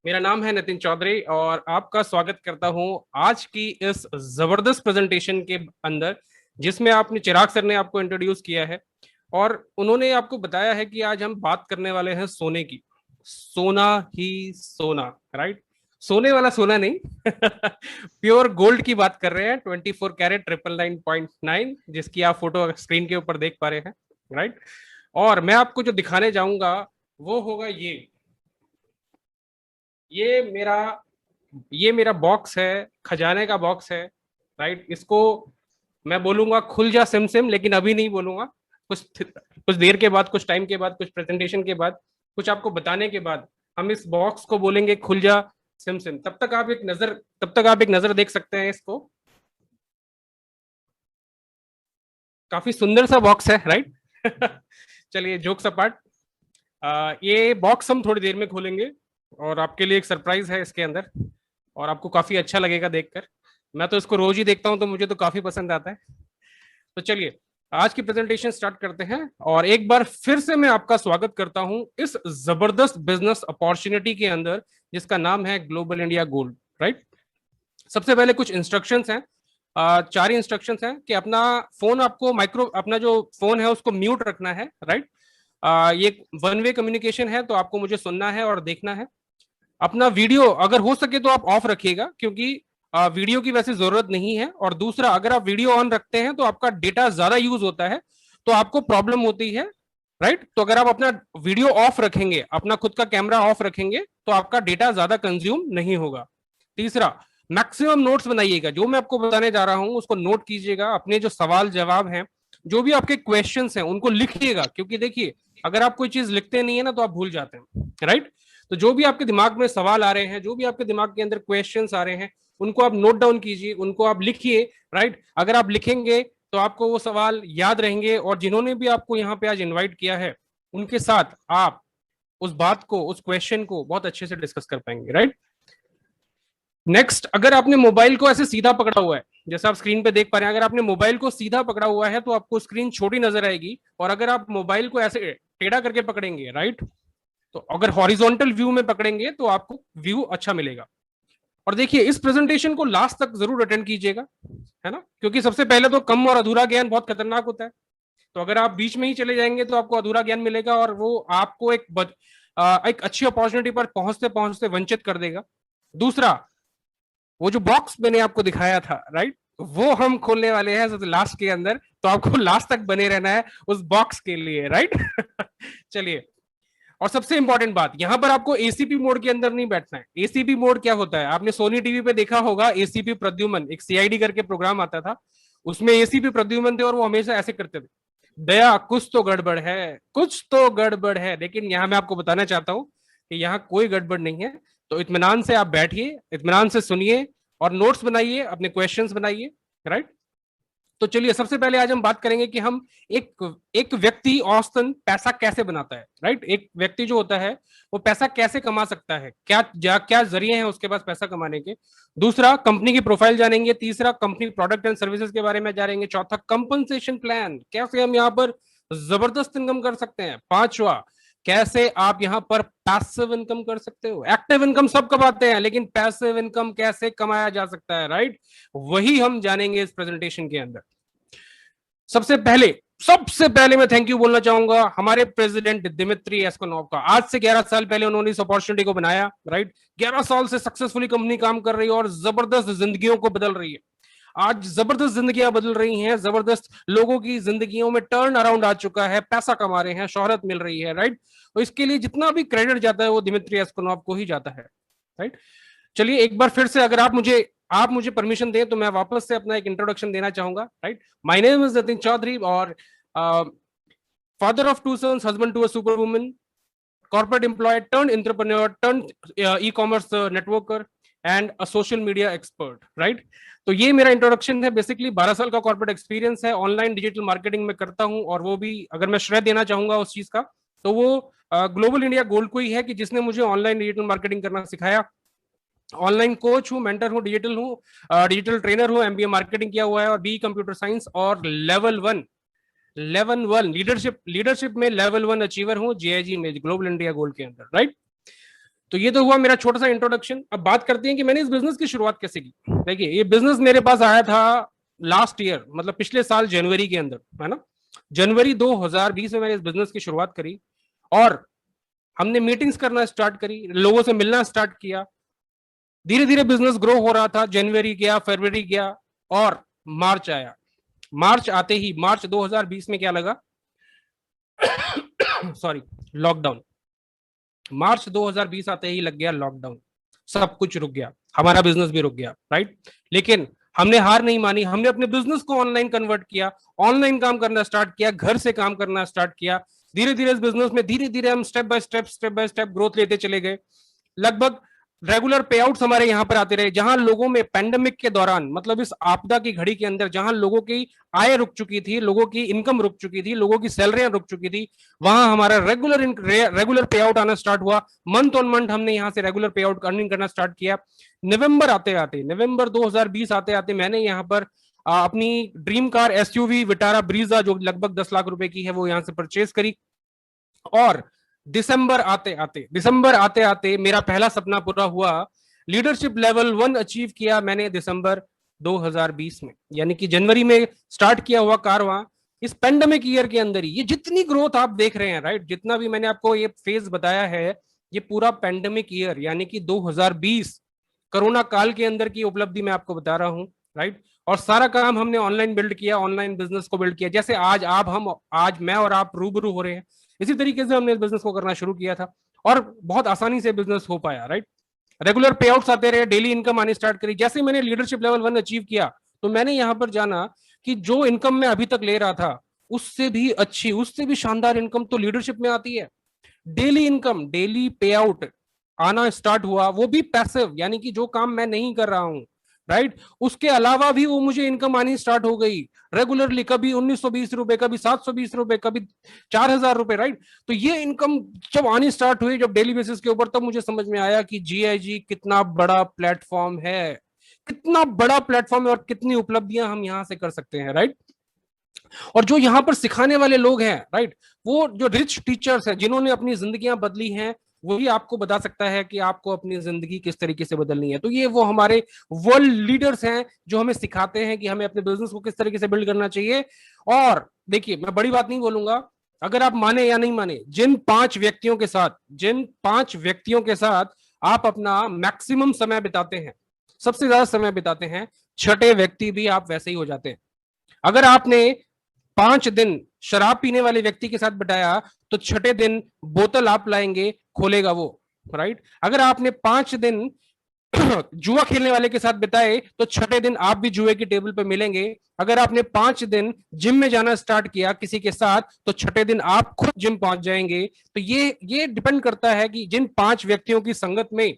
मेरा नाम है नितिन चौधरी और आपका स्वागत करता हूं आज की इस जबरदस्त प्रेजेंटेशन के अंदर, जिसमें आपने चिराग सर ने आपको इंट्रोड्यूस किया है और उन्होंने आपको बताया है कि आज हम बात करने वाले हैं सोने की। सोना ही सोना, राइट? सोने वाला सोना नहीं प्योर गोल्ड की बात कर रहे हैं, 24 कैरेट 999.9, जिसकी आप फोटो स्क्रीन के ऊपर देख पा रहे हैं, राइट? और मैं आपको जो दिखाने जाऊंगा वो होगा ये मेरा ये मेरा बॉक्स है, खजाने का बॉक्स है, राइट? इसको मैं बोलूंगा खुल जा सिम सिम, लेकिन अभी नहीं बोलूंगा। कुछ देर के बाद, कुछ टाइम के बाद, कुछ प्रेजेंटेशन के बाद, कुछ आपको बताने के बाद हम इस बॉक्स को बोलेंगे खुल जा सिम सिम। तब तक आप एक नजर देख सकते हैं इसको। काफी सुंदर सा बॉक्स है, राइट? चलिए, जोक्स अपार्ट, ये बॉक्स हम थोड़ी देर में खोलेंगे और आपके लिए एक सरप्राइज है इसके अंदर, और आपको काफी अच्छा लगेगा देखकर। मैं तो इसको रोज ही देखता हूं, तो मुझे तो काफी पसंद आता है। तो चलिए, आज की प्रेजेंटेशन स्टार्ट करते हैं और एक बार फिर से मैं आपका स्वागत करता हूं इस जबरदस्त बिजनेस अपॉर्चुनिटी के अंदर, जिसका नाम है ग्लोबल इंडिया गोल्ड, राइट? सबसे पहले कुछ इंस्ट्रक्शंस हैं। चार ही इंस्ट्रक्शंस हैं कि अपना जो फोन है उसको म्यूट रखना है, राइट? ये वन वे कम्युनिकेशन है, तो आपको मुझे सुनना है और देखना है। अपना वीडियो अगर हो सके तो आप ऑफ रखिएगा, क्योंकि वीडियो की वैसे जरूरत नहीं है। और दूसरा, अगर आप वीडियो ऑन रखते हैं तो आपका डेटा ज्यादा यूज होता है, तो आपको प्रॉब्लम होती है, राइट? तो अगर आप अपना वीडियो ऑफ रखेंगे, अपना खुद का कैमरा ऑफ रखेंगे, तो आपका डेटा ज्यादा कंज्यूम नहीं होगा। तीसरा, मैक्सिमम नोट्स बनाइएगा। जो मैं आपको बताने जा रहा हूं उसको नोट कीजिएगा। अपने जो सवाल जवाब हैं, जो भी आपके क्वेश्चंस हैं, उनको लिखिएगा, क्योंकि देखिए, अगर आप कोई चीज लिखते नहीं है ना, तो आप भूल जाते हैं, राइट? तो जो भी आपके दिमाग में सवाल आ रहे हैं, जो भी आपके दिमाग के अंदर क्वेश्चंस आ रहे हैं, उनको आप नोट डाउन कीजिए, उनको आप लिखिए, राइट? अगर आप लिखेंगे तो आपको वो सवाल याद रहेंगे, और जिन्होंने भी आपको यहाँ पे आज इन्वाइट किया है, उनके साथ आप उस बात को, उस क्वेश्चन को बहुत अच्छे से डिस्कस कर पाएंगे, राइट? नेक्स्ट, अगर आपने मोबाइल को ऐसे सीधा पकड़ा हुआ है, जैसे आप स्क्रीन पे देख पा रहे हैं, अगर आपने मोबाइल को सीधा पकड़ा हुआ है तो आपको स्क्रीन छोटी नजर आएगी, और अगर आप मोबाइल को ऐसे टेढ़ा करके पकड़ेंगे, राइट, तो अगर हॉरिजॉन्टल व्यू में पकड़ेंगे तो आपको व्यू अच्छा मिलेगा। और देखिए, इस प्रेजेंटेशन को लास्ट तक जरूर अटेंड कीजिएगा, है ना? क्योंकि सबसे पहले तो कम और अधूरा ज्ञान बहुत खतरनाक होता है। तो अगर आप बीच में ही चले जाएंगे तो आपको अधूरा ज्ञान मिलेगा, और वो आपको एक अच्छी अपॉर्चुनिटी पर पहुंचते पहुंचते वंचित कर देगा। दूसरा, वो जो बॉक्स मैंने आपको दिखाया था, राइट, वो हम खोलने वाले हैं लास्ट के अंदर, तो आपको लास्ट तक बने रहना है उस बॉक्स के लिए, राइट? चलिए, और सबसे इंपॉर्टेंट बात, यहां पर आपको एसीपी मोड के अंदर नहीं बैठना है। एसीपी मोड क्या होता है? आपने सोनी टीवी पे देखा होगा, एसीपी प्रद्युमन, एक सीआईडी करके प्रोग्राम आता था, उसमें एसीपी प्रद्युमन थे और वो हमेशा ऐसे करते थे, दया कुछ तो गड़बड़ है, कुछ तो गड़बड़ है। लेकिन यहां मैं आपको बताना चाहता हूं कि यहाँ कोई गड़बड़ नहीं है। तो इत्मीनान से आप बैठिए, इत्मीनान से सुनिए और नोट्स बनाइए, अपने क्वेश्चंस बनाइए, राइट? तो चलिए, सबसे पहले आज हम बात करेंगे कि हम एक एक व्यक्ति औसतन पैसा कैसे बनाता है, राइट? एक व्यक्ति जो होता है वो पैसा कैसे कमा सकता है, क्या जरिए हैं उसके पास पैसा कमाने के। दूसरा, कंपनी की प्रोफाइल जानेंगे। तीसरा, कंपनी प्रोडक्ट एंड सर्विसेज के बारे में जानेंगे। चौथा, कंपनसेशन प्लान, कैसे हम यहाँ पर जबरदस्त इनकम कर सकते हैं। पांचवा, कैसे आप यहाँ पर पैसिव इनकम कर सकते हो। एक्टिव इनकम सब कमाते हैं, लेकिन पैसिव इनकम कैसे कमाया जा सकता है, राइट? वही हम जानेंगे इस प्रेजेंटेशन के अंदर। सबसे पहले मैं थैंक यू बोलना चाहूंगा हमारे प्रेसिडेंट दिमित्री एस्कोनोव का। आज से 11 साल पहले उन्होंने इस अपॉर्चुनिटी को बनाया, राइट? 11 साल से सक्सेसफुली कंपनी काम कर रही है और जबरदस्त जिंदगियों को बदल रही है। आज जबरदस्त जिंदगियां बदल रही हैं, जबरदस्त लोगों की जिंदगियों में टर्न अराउंड आ चुका है, पैसा कमा रहे हैं, शोहरत मिल रही है, राइट? तो इसके लिए जितना भी क्रेडिट जाता है वो दिमित्री एस्कोनोव को ही जाता है, राइट? चलिए, एक बार फिर से, अगर आप मुझे परमिशन दें तो मैं वापस से अपना एक इंट्रोडक्शन देना चाहूंगा, right? My name is Nitin Chaudhary, और father of two sons, husband to a super woman, corporate employee turn entrepreneur turn e commerce networker and a social media expert, right? तो ये मेरा इंट्रोडक्शन है। बेसिकली 12 साल का कॉर्पोरेट एक्सपीरियंस है, online digital marketing में करता हूं, और वो भी अगर मैं श्रेय देना चाहूंगा उस चीज का, तो वो ग्लोबल इंडिया गोल्ड को ही है, कि जिसने मुझे ऑनलाइन डिजिटल मार्केटिंग करना सिखाया। ऑनलाइन कोच हूँ, मेंटर हूँ, डिजिटल ट्रेनर हूँ, एमबीए मार्केटिंग किया हुआ है, और बी कंप्यूटर साइंस, और लेवल वन लीडरशिप में लेवल 1 अचीवर हूँ जीआईजी में, ग्लोबल इंडिया गोल्ड के अंदर, राइट? तो ये तो हुआ मेरा छोटा सा इंट्रोडक्शन। अब बात करते हैं कि मैंने इस बिजनेस की शुरुआत कैसे की। देखिए, ये बिजनेस मेरे पास आया था लास्ट ईयर, मतलब पिछले साल जनवरी के अंदर, है ना। जनवरी 2020 में मैंने इस बिजनेस की शुरुआत करी और हमने मीटिंग्स करना स्टार्ट करी, लोगों से मिलना स्टार्ट किया। धीरे धीरे बिजनेस ग्रो हो रहा था। जनवरी गया, फरवरी गया और मार्च आया। मार्च आते ही, मार्च 2020 में क्या लगा सॉरी, लॉकडाउन। मार्च 2020 आते ही लग गया लॉकडाउन, सब कुछ रुक गया, हमारा बिजनेस भी रुक गया, राइट। लेकिन हमने हार नहीं मानी, हमने अपने बिजनेस को ऑनलाइन कन्वर्ट किया, ऑनलाइन काम करना स्टार्ट किया, घर से काम करना स्टार्ट किया। धीरे धीरे इस बिजनेस में धीरे धीरे हम स्टेप बाय स्टेप ग्रोथ लेते चले गए। लगभग रेगुलर पे आउट्स हमारे यहाँ पर आते रहे। जहां लोगों में पैंडेमिक के दौरान, मतलब इस आपदा की घड़ी के अंदर, जहां लोगों की आय रुक चुकी थी, लोगों की इनकम रुक चुकी थी, लोगों की सैलरियां रुक चुकी थी, वहां हमारा रेगुलर पे आउट आना स्टार्ट हुआ। मंथ ऑन मंथ हमने यहाँ से रेगुलर पे आउट अर्निंग करना स्टार्ट किया। नवंबर 2020 आते आते मैंने यहाँ पर अपनी dream car SUV Vitara Brezza, जो लगभग 10 लाख रुपए की है, वो यहाँ से परचेज करी। और दिसंबर आते आते मेरा पहला सपना पूरा हुआ। लीडरशिप लेवल 1 अचीव किया मैंने दिसंबर 2020 में, यानी कि जनवरी में स्टार्ट किया हुआ कारवां इस पेंडेमिक ईयर के अंदर ही, ये जितनी ग्रोथ आप देख रहे हैं, राइट, जितना भी मैंने आपको ये फेज बताया है, ये पूरा पेंडेमिक ईयर यानी कि 2020 कोरोना काल के अंदर की उपलब्धि मैं आपको बता रहा हूं, राइट। और सारा काम हमने ऑनलाइन बिल्ड किया, ऑनलाइन बिजनेस को बिल्ड किया। जैसे आज मैं और आप रूबरू हो रहे हैं, इसी तरीके से हमने इस बिजनेस को करना शुरू किया था और बहुत आसानी से बिजनेस हो पाया, राइट। रेगुलर पे आउट्स आते रहे, डेली इनकम आनी स्टार्ट करी। जैसे मैंने लीडरशिप लेवल 1 अचीव किया, तो मैंने यहां पर जाना कि जो इनकम मैं अभी तक ले रहा था, उससे भी अच्छी, उससे भी शानदार इनकम तो लीडरशिप में आती है। डेली इनकम, डेली पे आउट आना स्टार्ट हुआ, वो भी पैसिव, यानी कि जो काम मैं नहीं कर रहा हूं, राइट, उसके अलावा भी वो मुझे इनकम आनी स्टार्ट हो गई रेगुलरली। कभी 1920 रुपए, कभी 720 रुपए, कभी 4000 रुपए, राइट। तो ये इनकम जब आनी स्टार्ट हुई, जब डेली बेसिस के ऊपर, तब मुझे समझ में आया कि जीआईजी कितना बड़ा प्लेटफॉर्म है, कितना बड़ा प्लेटफॉर्म है और कितनी उपलब्धियां हम यहां से कर सकते हैं, राइट। और जो यहाँ पर सिखाने वाले लोग हैं, राइट, वो जो रिच टीचर्स हैं, जिन्होंने अपनी जिंदगियां बदली हैं, वही आपको बता सकता है कि आपको अपनी जिंदगी किस तरीके से बदलनी है। तो ये वो हमारे वर्ल्ड लीडर्स हैं जो हमें सिखाते हैं कि हमें अपने बिजनेस को किस तरीके से बिल्ड करना चाहिए। और देखिए, मैं बड़ी बात नहीं बोलूंगा, अगर आप माने या नहीं माने, जिन 5 व्यक्तियों के साथ आप अपना मैक्सिमम समय बिताते हैं, सबसे ज्यादा समय बिताते हैं, छठे व्यक्ति भी आप वैसे ही हो जाते हैं। अगर आपने 5 दिन शराब पीने वाले व्यक्ति के साथ बिताया, तो छठे दिन बोतल आप लाएंगे, खोलेगा वो, राइट। अगर आपने 5 दिन जुआ खेलने वाले के साथ बिताए, तो छठे दिन आप भी जुए की टेबल पर मिलेंगे। अगर आपने 5 दिन जिम में जाना स्टार्ट किया किसी के साथ, तो छठे दिन आप खुद जिम पहुंच जाएंगे। तो ये डिपेंड करता है कि जिन 5 व्यक्तियों की संगत में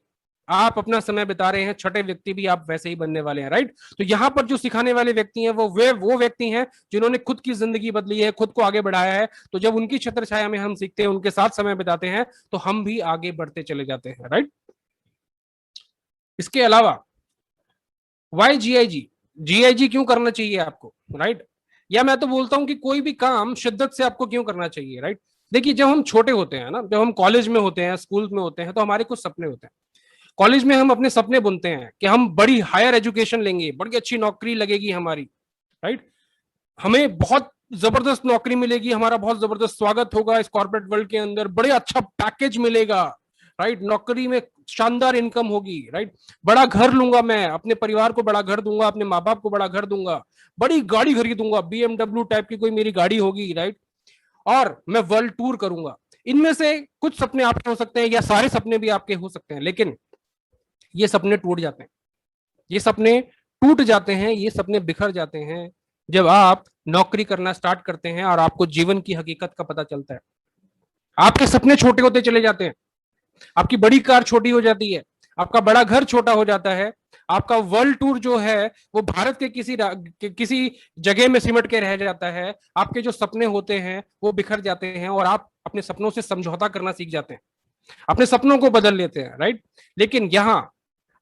आप अपना समय बिता रहे हैं, छठे व्यक्ति भी आप वैसे ही बनने वाले हैं, राइट। तो यहां पर जो सिखाने वाले व्यक्ति हैं, वो व्यक्ति हैं जिन्होंने खुद की जिंदगी बदली है, खुद को आगे बढ़ाया है। तो जब उनकी छत्र छाया में हम सीखते हैं, उनके साथ समय बिताते हैं, तो हम भी आगे बढ़ते चले जाते हैं, राइट। इसके अलावा वाई जीआईजी क्यों करना चाहिए आपको, राइट। या मैं तो बोलता हूं कि कोई भी काम शिद्दत से आपको क्यों करना चाहिए, राइट। देखिए, जब हम छोटे होते हैं ना, जब हम कॉलेज में होते हैं, स्कूल में होते हैं, तो हमारे कुछ सपने होते हैं। कॉलेज में हम अपने सपने बुनते हैं कि हम बड़ी हायर एजुकेशन लेंगे, बड़ी अच्छी नौकरी लगेगी हमारी, राइट। हमें बहुत जबरदस्त नौकरी मिलेगी, हमारा बहुत जबरदस्त स्वागत होगा इस कॉर्पोरेट वर्ल्ड के अंदर, बड़े अच्छा पैकेज मिलेगा, राइट। नौकरी में शानदार इनकम होगी, राइट। बड़ा घर लूंगा मैं, अपने परिवार को बड़ा घर दूंगा, अपने माँ बाप को बड़ा घर दूंगा, बड़ी गाड़ी खरीदूंगा, BMW टाइप की कोई मेरी गाड़ी होगी, राइट। और मैं वर्ल्ड टूर करूंगा। इनमें से कुछ सपने आपके हो सकते हैं या सारे सपने भी आपके हो सकते हैं, लेकिन ये सपने टूट जाते हैं, ये सपने टूट जाते हैं, ये सपने बिखर जाते हैं जब आप नौकरी करना स्टार्ट करते हैं और आपको जीवन की हकीकत का पता चलता है। आपके सपने छोटे होते चले जाते हैं, आपकी बड़ी कार छोटी हो जाती है, आपका बड़ा घर छोटा हो जाता है, आपका वर्ल्ड टूर जो है वो भारत के किसी जगह में सिमट के रह जाता है। आपके जो सपने होते हैं वो बिखर जाते हैं और आप अपने सपनों से समझौता करना सीख जाते हैं, अपने सपनों को बदल लेते हैं, राइट। लेकिन यहां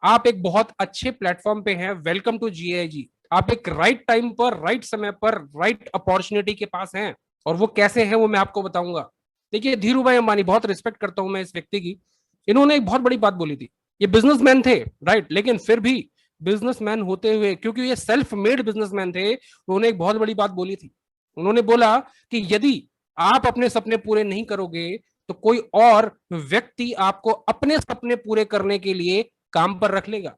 आप एक बहुत अच्छे प्लेटफॉर्म पे हैं। Welcome to GIG. आप एक राइट टाइम पर, राइट समय पर, राइट अपॉर्चुनिटी के पास हैं। और वो कैसे है वो मैं आपको बताऊंगा। देखिए, धीरू भाई अंबानी, बहुत रिस्पेक्ट करता हूं मैं इस व्यक्ति की, इन्होंने एक बहुत बड़ी बात बोली थी। ये बिजनेसमैन थे, राइट, लेकिन फिर भी बिजनेसमैन होते हुए, क्योंकि ये सेल्फ मेड बिजनेसमैन थे, उन्होंने एक बहुत बड़ी बात बोली थी। उन्होंने बोला कि यदि आप अपने सपने पूरे नहीं करोगे तो कोई और व्यक्ति आपको अपने सपने पूरे करने के लिए काम पर रख लेगा।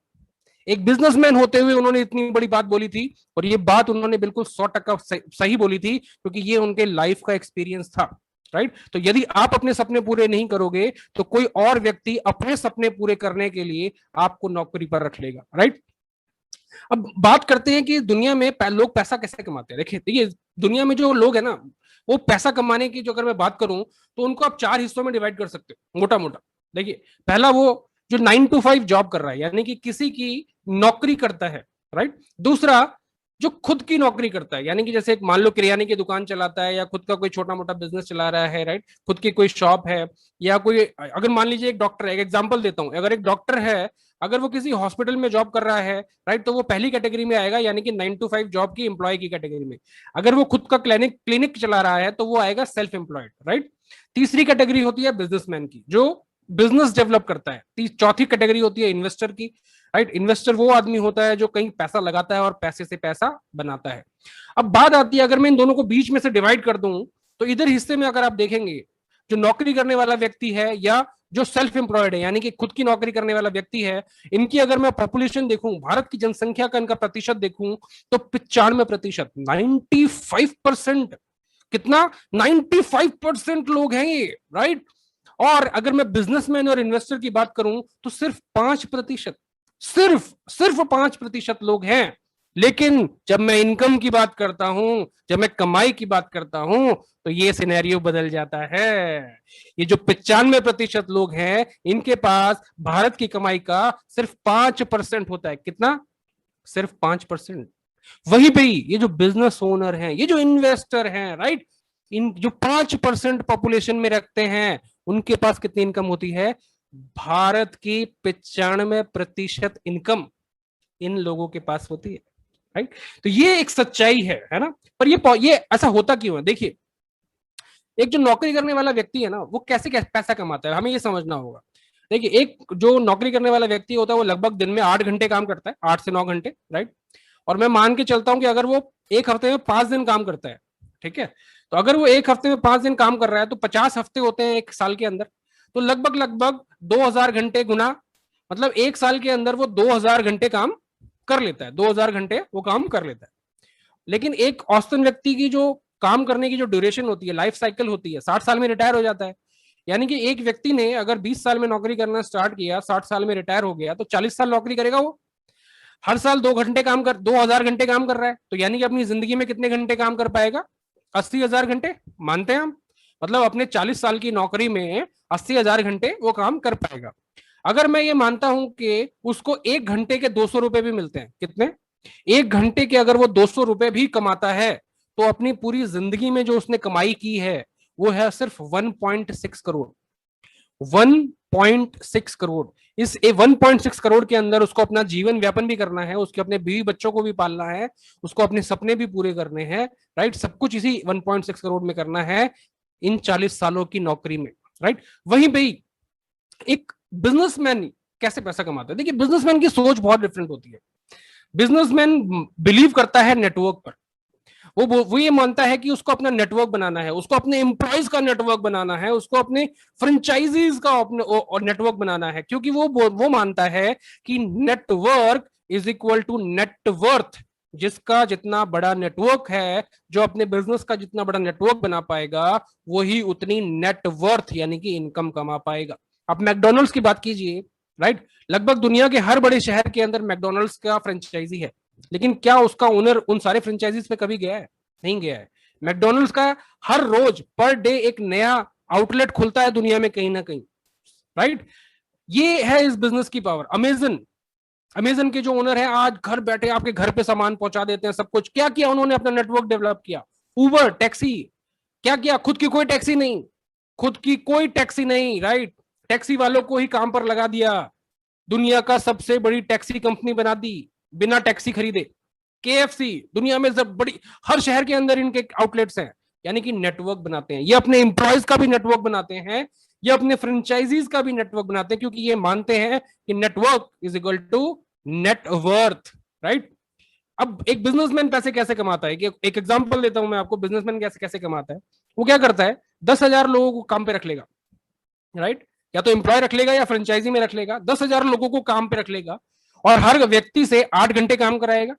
एक बिजनेसमैन होते हुए उन्होंने इतनी बड़ी बात बोली थी, और ये बात उन्होंने बिल्कुल 100% सही बोली थी, क्योंकि ये उनके लाइफ का एक्सपीरियंस था, राइट। तो यदि आप अपने सपने पूरे नहीं करोगे तो कोई और व्यक्ति अपने सपने पूरे करने के लिए आपको नौकरी पर रख लेगा, राइट। अब बात करते हैं कि दुनिया में लोग पैसा कैसे कमाते हैं। देखिए देखिए, दुनिया में जो लोग है ना, वो पैसा कमाने की जो अगर मैं बात करूं तो उनको आप 4 हिस्सों में डिवाइड कर सकते हो, मोटा मोटा। देखिए, पहला वो जो 9 to 5 जॉब कर रहा है, यानी कि किसी की नौकरी करता है, राइट। दूसरा जो खुद की नौकरी करता है, यानी कि जैसे मान लो किराने की दुकान चलाता है, या खुद का कोई छोटा मोटा बिजनेस चला रहा है, राइट, खुद की कोई शॉप है, या कोई, अगर मान लीजिए एक डॉक्टर है, एक एग्जांपल देता हूं, अगर एक डॉक्टर है, अगर वो किसी हॉस्पिटल में जॉब कर रहा है, राइट, तो वो पहली कैटेगरी में आएगा, यानी कि 9 to 5 जॉब की एम्प्लॉय की कैटेगरी में। अगर वो खुद का क्लिनिक क्लिनिक चला रहा है तो वो आएगा सेल्फ एम्प्लॉयड, राइट। तीसरी कैटेगरी होती है बिजनेसमैन की, जो बिजनेस डेवलप करता है। चौथी कैटेगरी होती है इन्वेस्टर की, राइट। इन्वेस्टर वो आदमी होता है जो कहीं पैसा लगाता है और पैसे से पैसा बनाता है। अब बात आती है, अगर मैं इन दोनों को बीच में से डिवाइड कर दूं तो इधर हिस्से में अगर आप देखेंगे, जो नौकरी करने वाला व्यक्ति है या जो सेल्फ एम्प्लॉयड है, यानी कि खुद की नौकरी करने वाला व्यक्ति है, इनकी अगर मैं पॉपुलेशन देखूं, भारत की जनसंख्या का इनका प्रतिशत देखूं, तो 95%, 95%, कितना, 95% लोग हैं ये, राइट। और अगर मैं बिजनेसमैन और इन्वेस्टर की बात करूं तो सिर्फ 5%, सिर्फ सिर्फ 5% लोग हैं। लेकिन जब मैं इनकम की बात करता हूं, जब मैं कमाई की बात करता हूं, तो ये सिनेरियो बदल जाता है। ये जो 95% लोग हैं, इनके पास भारत की कमाई का सिर्फ 5% होता है। कितना? सिर्फ 5%। वहीं पे ही ये जो बिजनेस ओनर हैं, ये जो इन्वेस्टर हैं, राइट, इन जो 5% पॉपुलेशन में रखते हैं, उनके पास कितनी इनकम होती है? भारत की 95% इनकम इन लोगों के पास होती है, राइट। तो ये एक सच्चाई है ना। पर ये ऐसा होता क्यों है? देखिए, एक जो नौकरी करने वाला व्यक्ति है ना, वो कैसे कैसे पैसा कमाता है, हमें ये समझना होगा। देखिए, एक जो नौकरी करने वाला व्यक्ति होता है, वो लगभग दिन में 8 घंटे काम करता है, 8 से 9 घंटे, राइट। और मैं मान के चलता हूं कि अगर वो एक हफ्ते में 5 दिन काम करता है, ठीक है, तो अगर वो एक हफ्ते में 5 दिन काम कर रहा है तो 50 हफ्ते होते हैं एक साल के अंदर। तो लगभग लगभग 2000 घंटे गुना, मतलब एक साल के अंदर वो 2000 घंटे काम कर लेता है, 2000 घंटे वो काम कर लेता है। लेकिन एक औसतन व्यक्ति की जो काम करने की जो ड्यूरेशन होती है, लाइफ साइकिल होती है, 60 साल में रिटायर हो जाता है। यानी कि एक व्यक्ति ने अगर 20 साल में नौकरी करना स्टार्ट किया, 60 साल में रिटायर हो गया, तो 40 साल नौकरी करेगा वो। हर साल 2 घंटे काम कर 2000 घंटे काम कर रहा है, तो यानी कि अपनी जिंदगी में कितने घंटे काम कर पाएगा? 80,000 घंटे मानते हैं हम। मतलब अपने 40 साल की नौकरी में 80,000 घंटे वो काम कर पाएगा। अगर मैं ये मानता हूं कि उसको 1 घंटे के 200 रुपए भी मिलते हैं, कितने? 1 घंटे के अगर वो 200 रुपए भी कमाता है, तो अपनी पूरी जिंदगी में जो उसने कमाई की है वो है सिर्फ 1.6 करोड़। 1.6 करोड़। इस 1.6 करोड़ के अंदर उसको अपना जीवन व्यापन भी करना है, उसके अपने बीवी बच्चों को भी पालना है, उसको अपने सपने भी पूरे करने हैं, राइट। सब कुछ इसी 1.6 करोड़ में करना है इन 40 सालों की नौकरी में, राइट। वहीं पे ही एक बिजनेसमैन कैसे पैसा कमाता है? देखिए, बिजनेसमैन की सोच बहुत डिफरेंट होती है। बिजनेसमैन बिलीव करता है नेटवर्क पर। वो ये मानता है कि उसको अपना नेटवर्क बनाना है, उसको अपने एम्प्लॉयज का नेटवर्क बनाना है, उसको अपने फ्रेंचाइजीज का अपने नेटवर्क बनाना है, क्योंकि वो मानता है कि network is equal to net worth. जिसका जितना बड़ा नेटवर्क है, जो अपने बिजनेस का जितना बड़ा नेटवर्क बना पाएगा, वही उतनी नेटवर्थ यानी कि इनकम कमा पाएगा। आप मैकडोनल्ड्स की बात कीजिए, राइट। लगभग दुनिया के हर बड़े शहर के अंदर मैकडोनल्ड्स का फ्रेंचाइजी है, लेकिन क्या उसका ओनर उन सारे फ्रेंचाइजीज पे कभी गया है? नहीं गया है। मैकडोनल्ड्स का हर रोज पर डे एक नया आउटलेट खुलता है दुनिया में कहीं ना कहीं, राइट। ये है इस बिजनेस की पावर। अमेजन, अमेजन के जो ओनर है, आज घर बैठे आपके घर पे सामान पहुंचा देते हैं, सब कुछ। क्या किया उन्होंने? अपना नेटवर्क डेवलप किया। उबर, टैक्सी, क्या किया? खुद की कोई टैक्सी नहीं, खुद की कोई टैक्सी नहीं, राइट। टैक्सी वालों को ही काम पर लगा दिया, दुनिया का सबसे बड़ी टैक्सी कंपनी बना दी बिना टैक्सी खरीदे। केएफसी, दुनिया में सब बड़ी, हर शहर के अंदर इनके आउटलेट्स हैं, यानी कि नेटवर्क बनाते हैं। ये अपने एम्प्लॉयज का भी नेटवर्क बनाते हैं, ये अपने फ्रेंचाइजीज का भी नेटवर्क बनाते हैं, क्योंकि ये मानते हैं कि network is equal to net worth, right. अब एक बिजनेसमैन पैसे कैसे कमाता है, कि एक एग्जांपल देता हूं मैं आपको, बिजनेसमैन कैसे कैसे कमाता है। वो क्या करता है, 10,000 लोगों को काम पे रख लेगा, राइट। या तो एम्प्लॉय रख लेगा या फ्रेंचाइजी में रख लेगा, 10,000 लोगों को काम पे रख लेगा और हर व्यक्ति से 8 घंटे काम कराएगा।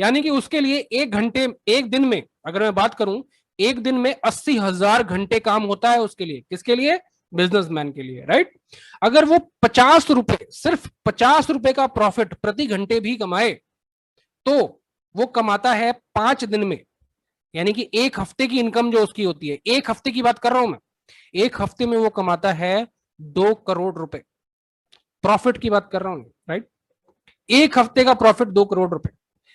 यानी कि उसके लिए 1 घंटे, एक दिन में अगर मैं बात करूं, एक दिन में 80,000 घंटे काम होता है उसके लिए। किसके लिए? बिजनेसमैन के लिए, राइट। अगर वो 50 रुपए, सिर्फ 50 रुपए का प्रॉफिट प्रति घंटे भी कमाए तो वो कमाता है 5 दिन में, यानी कि एक हफ्ते की इनकम जो उसकी होती है, एक हफ्ते की बात कर रहा हूं मैं, एक हफ्ते में वो कमाता है 2 करोड़ रुपए। प्रॉफिट की बात कर रहा हूं, राइट। एक हफ्ते का प्रॉफिट 2 करोड़ रुपए।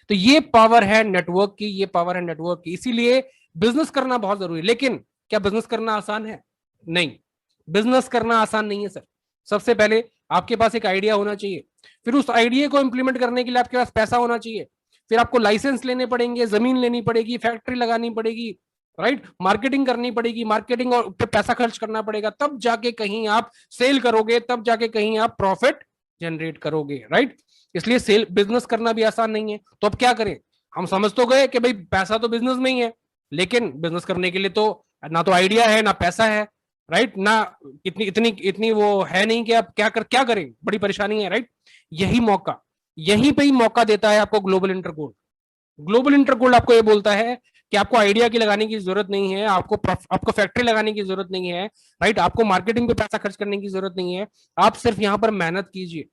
तो ये पावर है नेटवर्क की, ये पावर है नेटवर्क की। इसीलिए बिजनेस करना बहुत जरूरी है। लेकिन क्या बिजनेस करना आसान है? नहीं, बिजनेस करना आसान नहीं है सर। सबसे पहले आपके पास एक आइडिया होना चाहिए, फिर उस आइडिया को इंप्लीमेंट करने के लिए आपके पास पैसा होना चाहिए, फिर आपको लाइसेंस लेने पड़ेंगे, जमीन लेनी पड़ेगी, फैक्ट्री लगानी पड़ेगी, राइट, मार्केटिंग करनी पड़ेगी, मार्केटिंग और पे पैसा खर्च करना पड़ेगा, तब जाके कहीं आप सेल करोगे, तब जाके कहीं आप प्रॉफिट जनरेट करोगे, राइट। इसलिए सेल बिजनेस करना भी आसान नहीं है। तो अब क्या करें? हम समझ तो गए कि भाई पैसा तो बिजनेस में ही है, लेकिन बिजनेस करने के लिए तो ना तो आइडिया है ना पैसा है, राइट, ना इतनी इतनी इतनी वो है नहीं कि आप क्या करें, बड़ी परेशानी है, राइट। यही मौका, यहीं पे ही मौका देता है आपको ग्लोबल इंटरगोल्ड। ग्लोबल इंटरगोल्ड आपको ये बोलता है कि आपको आइडिया की लगाने की जरूरत नहीं है, आपको फैक्ट्री लगाने की जरूरत नहीं है, राइट, आपको मार्केटिंग पे पैसा खर्च करने की जरूरत नहीं है। आप सिर्फ यहां पर मेहनत कीजिए,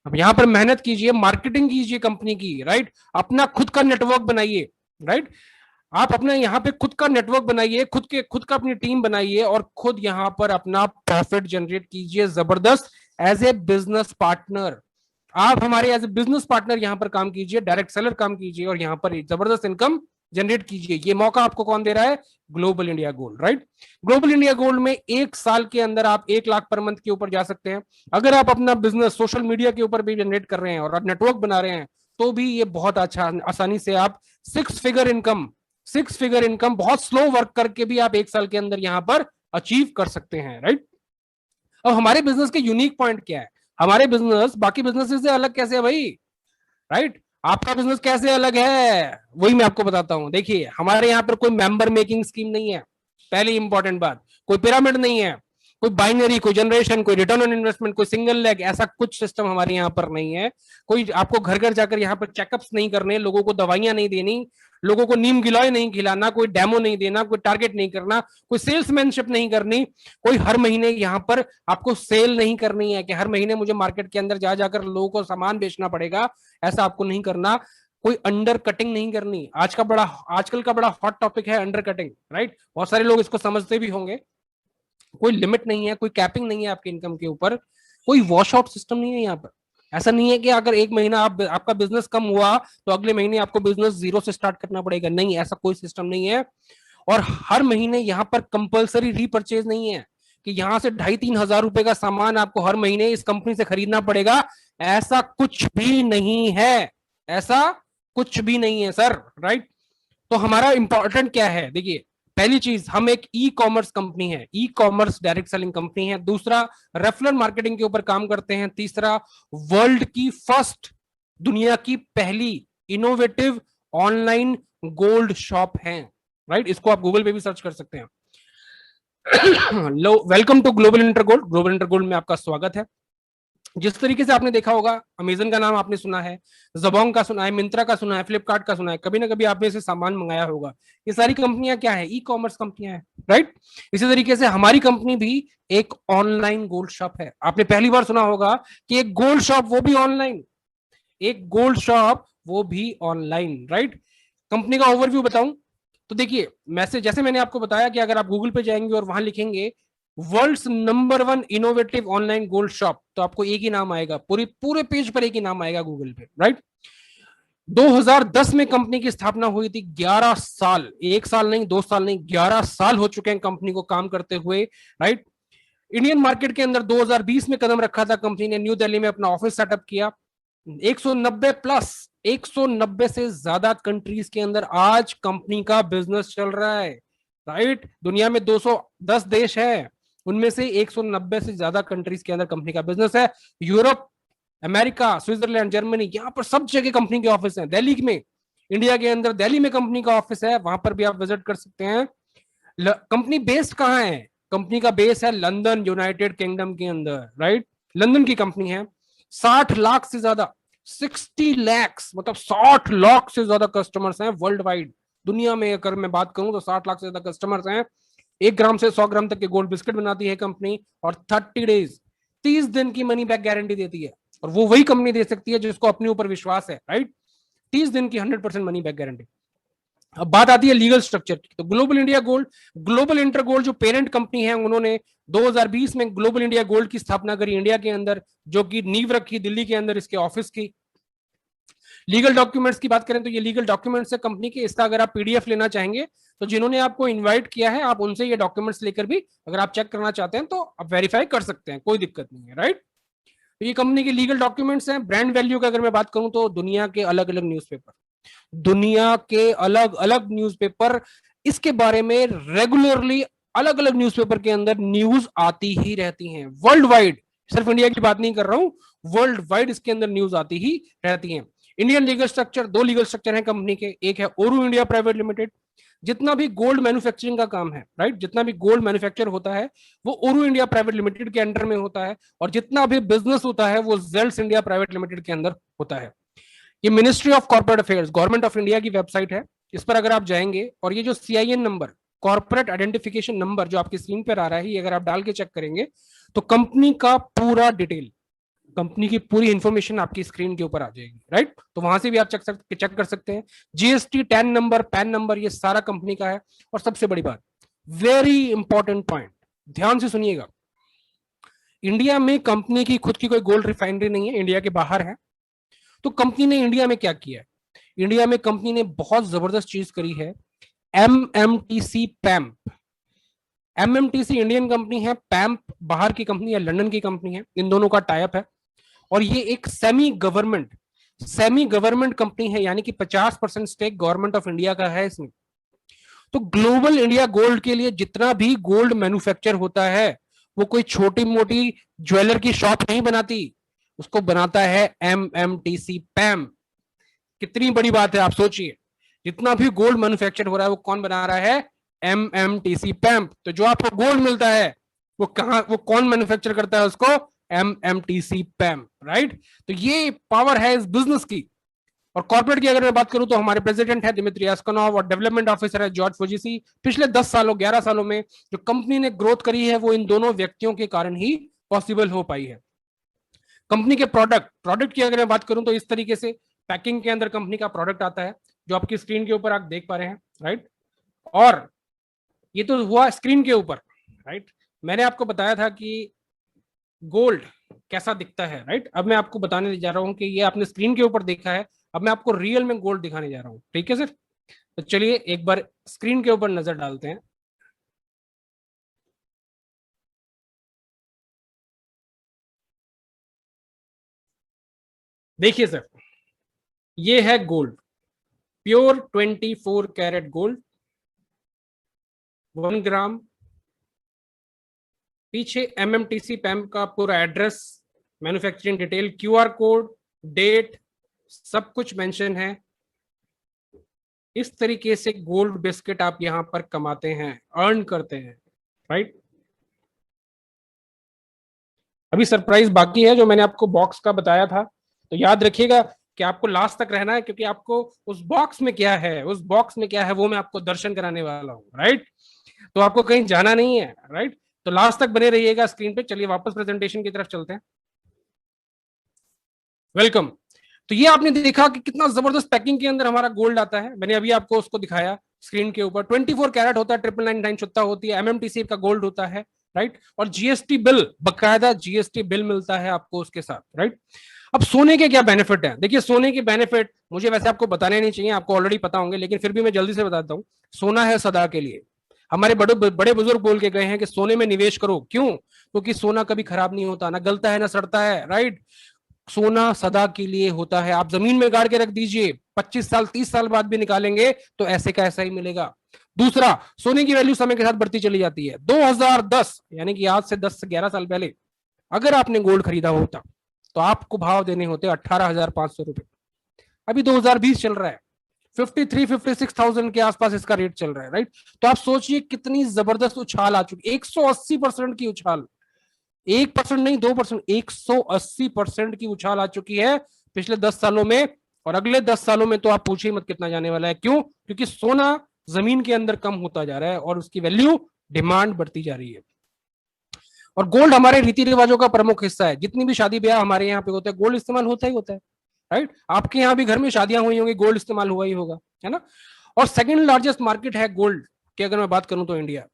अब यहां पर मेहनत कीजिए, मार्केटिंग कीजिए कंपनी की, राइट, अपना खुद का नेटवर्क बनाइए, राइट। आप अपने यहाँ पे खुद का नेटवर्क बनाइए, खुद का अपनी टीम बनाइए और खुद यहाँ पर अपना प्रॉफिट जनरेट कीजिए जबरदस्त, एज ए बिजनेस पार्टनर। आप हमारे एज ए बिजनेस पार्टनर यहाँ पर काम कीजिए, डायरेक्ट सेलर काम कीजिए और यहाँ पर जबरदस्त इनकम जनरेट कीजिए। ये मौका आपको कौन दे रहा है? Global India gold, right. Global India gold में 1 साल के अंदर आप 1 लाख पर मंथ के ऊपर जा सकते हैं। अगर आप अपना बिजनेस सोशल मीडिया के ऊपर भी जनरेट कर रहे हैं और आप नेटवर्क बना रहे हैं, तो भी ये बहुत अच्छा आसानी से आप 6 फिगर इनकम बहुत स्लो वर्क करके भी आप 1 साल के अंदर यहां पर अचीव कर सकते हैं, राइट। अब हमारे बिजनेस के यूनिक पॉइंट क्या है? हमारे बिजनेस बाकी बिजनेस से अलग कैसे है भाई, राइट। आपका बिजनेस कैसे अलग है वही मैं आपको बताता हूं। देखिए, हमारे यहाँ पर कोई मेंबर मेकिंग स्कीम नहीं है, पहली इंपॉर्टेंट बात। कोई पिरामिड नहीं है, कोई बाइनरी, कोई जनरेशन, कोई रिटर्न ऑन इन्वेस्टमेंट, कोई सिंगल लेग, ऐसा कुछ सिस्टम हमारे यहाँ पर नहीं है। कोई आपको घर घर जाकर यहाँ पर चेकअप्स नहीं करने, लोगों को दवाइयां नहीं देनी, लोगों को नीम गिलोय नहीं खिलाना, कोई डेमो नहीं देना, कोई टारगेट नहीं करना, कोई सेल्समैनशिप नहीं करनी, कोई हर महीने यहाँ पर आपको सेल नहीं करनी है कि हर महीने मुझे मार्केट के अंदर जा जाकर लोगों को सामान बेचना पड़ेगा, ऐसा आपको नहीं करना। कोई अंडर कटिंग नहीं करनी। आजकल का बड़ा हॉट टॉपिक है अंडर कटिंग, राइट। बहुत सारे लोग इसको समझते भी होंगे। कोई लिमिट नहीं है, कोई कैपिंग नहीं है आपके इनकम के ऊपर, कोई वॉश आउट सिस्टम नहीं है यहाँ पर। ऐसा नहीं है कि अगर एक महीना आपका बिजनेस कम हुआ तो अगले महीने आपको बिजनेस जीरो से स्टार्ट करना पड़ेगा, नहीं, ऐसा कोई सिस्टम नहीं है। और हर महीने यहाँ पर कंपलसरी रीपर्चेज नहीं है कि यहां से 2,500-3,000 रुपए का सामान आपको हर महीने इस कंपनी से खरीदना पड़ेगा, ऐसा कुछ भी नहीं है, ऐसा कुछ भी नहीं है सर, राइट। तो हमारा इंपॉर्टेंट क्या है? देखिए, पहली चीज, हम एक ई कॉमर्स कंपनी है, e commerce direct selling company है। दूसरा, रेफरल मार्केटिंग के ऊपर काम करते हैं। तीसरा, वर्ल्ड की फर्स्ट, दुनिया की पहली इनोवेटिव ऑनलाइन गोल्ड शॉप है, राइट। इसको आप गूगल पे भी सर्च कर सकते हैं। Welcome to Global InterGold. Global InterGold में आपका स्वागत है। जिस तरीके से आपने देखा होगा, अमेजन का नाम आपने सुना है, जबोंग का सुना है, मिंत्रा का सुना है, फ्लिपकार्ट का सुना है, कभी ना कभी आपने इसे सामान मंगाया होगा। ये सारी कंपनियां क्या है? ई कॉमर्स कंपनियां हैं, राइट। इसी तरीके से हमारी कंपनी भी एक ऑनलाइन गोल्ड शॉप है। आपने पहली बार सुना होगा कि एक गोल्ड शॉप, वो भी ऑनलाइन, एक गोल्ड शॉप वो भी ऑनलाइन, राइट। कंपनी का ओवरव्यू बताऊं तो देखिए, मैसेज जैसे मैंने आपको बताया कि अगर आप गूगल पे जाएंगे और वहां लिखेंगे world's number 1 innovative online gold shop, तो आपको एक ही नाम आएगा, पूरे पेज पर एक ही नाम आएगा गूगल पे, राइट। 2010 में कंपनी की स्थापना हुई थी। 11 साल, 1 साल नहीं, 2 साल नहीं, 11 साल हो चुके हैं कंपनी को काम करते हुए, राइट। इंडियन मार्केट के अंदर 2020 में कदम रखा था कंपनी ने, न्यू दिल्ली में अपना ऑफिस सेटअप किया। 190 प्लस, 190 से ज्यादा कंट्रीज के अंदर आज कंपनी का बिजनेस चल रहा है, राइट। दुनिया में 210 देश है, उनमें से 190 से ज्यादा कंट्रीज के अंदर कंपनी का बिजनेस है। यूरोप, अमेरिका, स्विट्जरलैंड, जर्मनी, यहाँ पर सब जगह कंपनी के ऑफिस हैं। दिल्ली में, इंडिया के अंदर दिल्ली में कंपनी का ऑफिस है, वहां पर भी आप विजिट कर सकते हैं। कंपनी बेस्ड कहाँ है? कंपनी का बेस है लंदन, यूनाइटेड किंगडम के अंदर, राइट। लंदन की कंपनी है। 60 लाख से ज्यादा, 60 लैक्स मतलब 60 लाख से ज्यादा कस्टमर्स हैं वर्ल्ड वाइड। दुनिया में अगर मैं बात करूं तो 60 लाख से ज्यादा कस्टमर्स हैं। 1 ग्राम से 100 ग्राम तक के गोल्ड बिस्किट बनाती है कंपनी, और 30 डेज, 30 दिन की मनी बैक गारंटी देती है। और वो वही कंपनी दे सकती है जिसको अपने ऊपर विश्वास है, राइट। 30 दिन की 100% मनी बैक गारंटी। अब बात आती है लीगल स्ट्रक्चर की, तो global India gold, global inter gold जो पेरेंट कंपनी है, उन्होंने 2020 में ग्लोबल इंडिया गोल्ड की स्थापना करी इंडिया के अंदर, जो कि नींव रखी दिल्ली के अंदर इसके ऑफिस की। लीगल डॉक्यूमेंट्स की बात करें तो ये लीगल डॉक्यूमेंट्स है कंपनी के। इसका अगर आप पीडीएफ लेना चाहेंगे तो जिन्होंने आपको इनवाइट किया है, आप उनसे ये डॉक्यूमेंट्स लेकर भी अगर आप चेक करना चाहते हैं तो आप वेरीफाई कर सकते हैं, कोई दिक्कत नहीं है, राइट। तो ये कंपनी के लीगल डॉक्यूमेंट्स हैं। ब्रांड वैल्यू की अगर मैं बात करूं तो दुनिया के अलग अलग न्यूज़पेपर, दुनिया के अलग अलग न्यूज़पेपर इसके बारे में रेगुलरली अलग अलग न्यूज़पेपर के अंदर न्यूज आती ही रहती हैं वर्ल्ड वाइड। सिर्फ इंडिया की बात नहीं कर रहा हूं, वर्ल्ड वाइड इसके अंदर न्यूज आती ही रहती हैं। Indian legal structure, 2 legal structure है कंपनी के। एक है ओरू इंडिया प्राइवेट लिमिटेड, जितना भी गोल्ड मैन्युफैक्चरिंग का काम है, राइट, जितना भी गोल्ड मैन्युफैक्चर होता है वो ओरू इंडिया प्राइवेट लिमिटेड के अंडर में होता है, और जितना भी बिजनेस होता है वो जेल्स इंडिया प्राइवेट लिमिटेड के अंदर होता है। ये ministry of corporate affairs, government of India की वेबसाइट है। इस पर अगर आप जाएंगे और ये जो CIN number, corporate identification number जो आपकी स्क्रीन पर आ रहा है, ये अगर आप डाल के चेक करेंगे तो कंपनी का पूरा डिटेल, कंपनी की पूरी इंफॉर्मेशन आपकी स्क्रीन के ऊपर आ जाएगी, राइट। तो वहां से भी आप चेक कर सकते हैं। GST, tan number, pan number, ये सारा कंपनी का है। और सबसे बड़ी बात, वेरी इंपॉर्टेंट पॉइंट, ध्यान से सुनिएगा, इंडिया में कंपनी की खुद की कोई गोल्ड रिफाइनरी नहीं है, इंडिया के बाहर है। तो कंपनी ने इंडिया में क्या किया है? इंडिया में कंपनी ने बहुत जबरदस्त चीज करी है, एमएमटीसी पैम्प। एमएमटीसी इंडियन कंपनी है, पैम्प बाहर की कंपनी है, लंदन की कंपनी है, इन दोनों का टाइप है। और ये एक सेमी गवर्नमेंट कंपनी है, यानी कि 50% स्टेक गवर्नमेंट ऑफ इंडिया का है इसमें। तो ग्लोबल इंडिया गोल्ड के लिए जितना भी गोल्ड मैन्युफैक्चर होता है वो कोई छोटी मोटी ज्वेलर की शॉप नहीं बनाती, उसको बनाता है एमएमटीसी पैम। कितनी बड़ी बात है आप सोचिए, जितना भी गोल्ड मैन्युफैक्चर हो रहा है वो कौन बना रहा है? एमएमटीसी पैम। तो जो आपको गोल्ड मिलता है वो कहां, वो कौन मैन्युफैक्चर करता है उसको? MMTC पैम, right. तो ये पावर है इस बिजनेस की। और कॉर्पोरेट की अगर मैं बात करूं तो हमारे प्रेसिडेंट है दिमित्री यास्कनोव, और डेवलपमेंट ऑफिसर है जॉर्ज फुजीसी। पिछले 10 सालों 11 सालों में जो कंपनी ने ग्रोथ करी है वो इन दोनों व्यक्तियों के कारण ही पॉसिबल हो पाई है। कंपनी के प्रोडक्ट की अगर मैं बात करूं तो इस तरीके से पैकिंग के अंदर कंपनी का प्रोडक्ट आता है, जो आपकी स्क्रीन के ऊपर आप देख पा रहे हैं, राइट। और ये तो हुआ स्क्रीन के ऊपर, राइट। मैंने आपको बताया था कि गोल्ड कैसा दिखता है, राइट। अब मैं आपको बताने जा रहा हूं कि ये आपने स्क्रीन के ऊपर देखा है, अब मैं आपको रियल में गोल्ड दिखाने जा रहा हूं, ठीक है सर। तो चलिए एक बार स्क्रीन के ऊपर नजर डालते हैं। देखिए सर, ये है gold, pure 24 carat gold, 1 gram. पीछे एमएमटीसी पैम का पूरा address, manufacturing detail, QR code, date, सब कुछ मेंशन है। इस तरीके से गोल्ड बिस्किट आप यहां पर कमाते हैं, अर्न करते हैं, राइट। अभी सरप्राइज बाकी है जो मैंने आपको बॉक्स का बताया था, तो याद रखिएगा कि आपको लास्ट तक रहना है, क्योंकि आपको उस बॉक्स में क्या है, उस बॉक्स में क्या है वो मैं आपको दर्शन कराने वाला हूँ, राइट। तो आपको कहीं जाना नहीं है, राइट। तो लास्ट तक बने रहिएगा स्क्रीन पे। चलिए वापस प्रेजेंटेशन की तरफ चलते हैं। वेलकम। तो ये आपने देखा कि कितना जबरदस्त पैकिंग के अंदर हमारा गोल्ड आता है। मैंने अभी आपको उसको दिखाया स्क्रीन के ऊपर। 24 कैरेट होता है, 999 शुद्धता होती है, एमएमटीसी का गोल्ड होता है, राइट। और जीएसटी बिल, बकायदा जीएसटी बिल मिलता है आपको उसके साथ, राइट। अब सोने के क्या बेनिफिट है? देखिए सोने के बेनिफिट मुझे वैसे आपको बताने नहीं चाहिए, आपको ऑलरेडी पता होंगे, लेकिन फिर भी मैं जल्दी से बताता हूँ। सोना है सदा के लिए। हमारे बड़े बड़े बुजुर्ग बोल के गए हैं कि सोने में निवेश करो। क्यों? क्योंकि सोना कभी खराब नहीं होता, ना गलता है ना सड़ता है, राइट। सोना सदा के लिए होता है। आप जमीन में गाड़ के रख दीजिए, 25 साल 30 साल बाद भी निकालेंगे तो ऐसे का ऐसा ही मिलेगा। दूसरा, सोने की वैल्यू समय के साथ बढ़ती चली जाती है। 2010 यानी कि आज से 10 से 11 साल पहले अगर आपने गोल्ड खरीदा होता तो आपको भाव देने होते 18,500 रुपए। अभी 2020 चल रहा है, 53-56,000 के आसपास इसका रेट चल रहा है, राइट। तो आप सोचिए कितनी जबरदस्त उछाल आ चुकी, 180% की उछाल, 1% नहीं 2%, 180% की उछाल आ चुकी है पिछले 10 सालों में। और अगले 10 सालों में तो आप पूछिए मत कितना जाने वाला है। क्यों? क्योंकि सोना जमीन के अंदर कम होता जा रहा है और उसकी वैल्यू, डिमांड बढ़ती जा रही है। और गोल्ड हमारे रीति रिवाजों का प्रमुख हिस्सा है। जितनी भी शादी ब्याह हमारे यहाँ पे होता है, गोल्ड इस्तेमाल होता ही होता है, राइट। आपके यहाँ भी घर में शादियां हुई होंगी, गोल्ड इस्तेमाल हुआ ही होगा, है ना। और सेकंड लार्जेस्ट मार्केट है गोल्ड की अगर मैं बात करूं तो इंडिया।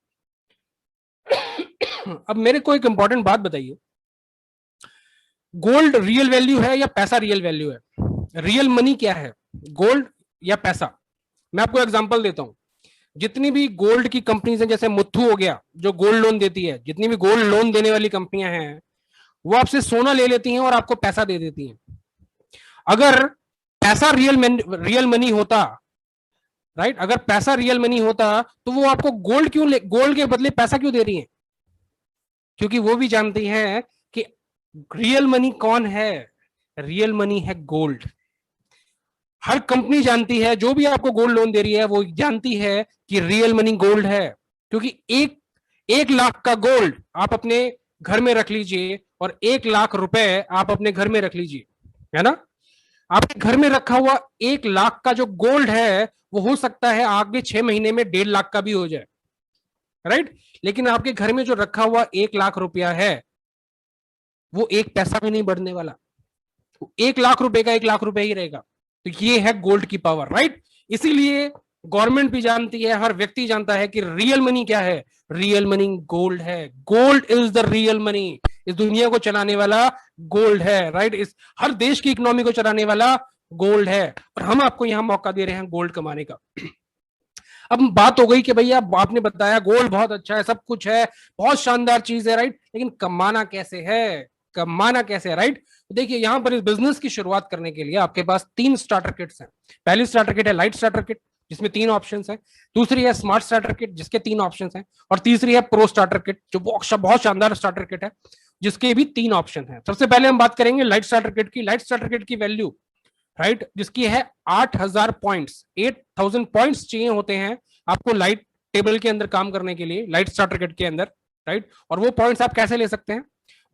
अब मेरे को एक इंपॉर्टेंट बात बताइए, गोल्ड रियल वैल्यू है या पैसा रियल वैल्यू है? रियल मनी क्या है, गोल्ड या पैसा? मैं आपको एग्जांपल देता हूं। जितनी भी गोल्ड की कंपनीज हैं, जैसे मुथ्थू हो गया जो गोल्ड लोन देती है, जितनी भी गोल्ड लोन देने वाली कंपनियां हैं वो आपसे सोना ले लेती हैं और आपको पैसा दे देती हैं। अगर पैसा रियल मनी होता, राइट, अगर पैसा रियल मनी होता तो वो आपको गोल्ड क्यों गोल्ड के बदले पैसा क्यों दे रही है? क्योंकि वो भी जानती हैं कि रियल मनी कौन है, रियल मनी है गोल्ड। हर कंपनी जानती है, जो भी आपको गोल्ड लोन दे रही है वो जानती है कि रियल मनी गोल्ड है। क्योंकि 1 लाख का गोल्ड आप अपने घर में रख लीजिए और 1 लाख रुपए आप अपने घर में रख लीजिए, है ना। आपके घर में रखा हुआ 1 लाख का जो गोल्ड है वो हो सकता है आगे 6 महीने में 1.5 लाख का भी हो जाए, राइट। लेकिन आपके घर में जो रखा हुआ 1 लाख रुपया है वो एक पैसा भी नहीं बढ़ने वाला, 1 लाख रुपए का 1 लाख रुपए ही रहेगा। तो ये है गोल्ड की पावर, राइट। इसीलिए गवर्नमेंट भी जानती है, हर व्यक्ति जानता है कि रियल मनी क्या है, रियल मनी गोल्ड है। Gold is the real money. इस दुनिया को चलाने वाला गोल्ड है, राइट। इस हर देश की इकोनॉमी को चलाने वाला गोल्ड है और हम आपको यहां मौका दे रहे हैं गोल्ड कमाने का। अब बात हो गई कि भैया आपने बताया गोल्ड बहुत अच्छा है, सब कुछ है, बहुत शानदार चीज है, राइट, लेकिन कमाना कैसे है, कमाना कैसे है, राइट। तो देखिए यहां पर इस बिजनेस की शुरुआत करने के लिए आपके पास 3 स्टार्टर किट्स हैं। पहली स्टार्टर किट है लाइट स्टार्टर किट जिसमें 3 ऑप्शन हैं। दूसरी है स्मार्ट स्टार्टर किट जिसके 3 ऑप्शन हैं। और तीसरी है प्रो स्टार्टर किट जो बहुत शानदार स्टार्टर किट है जिसके भी 3 ऑप्शन हैं। सबसे पहले हम बात करेंगे लाइट स्टार्टर किट की। लाइट स्टार्टर किट की वैल्यू, राइट, जिसकी है 8,000 पॉइंट्स, 8,000 पॉइंट्स चाहिए होते हैं आपको लाइट टेबल के अंदर काम करने के लिए, लाइट स्टार्टर किट के अंदर, राइट। और वो पॉइंट्स आप कैसे ले सकते हैं?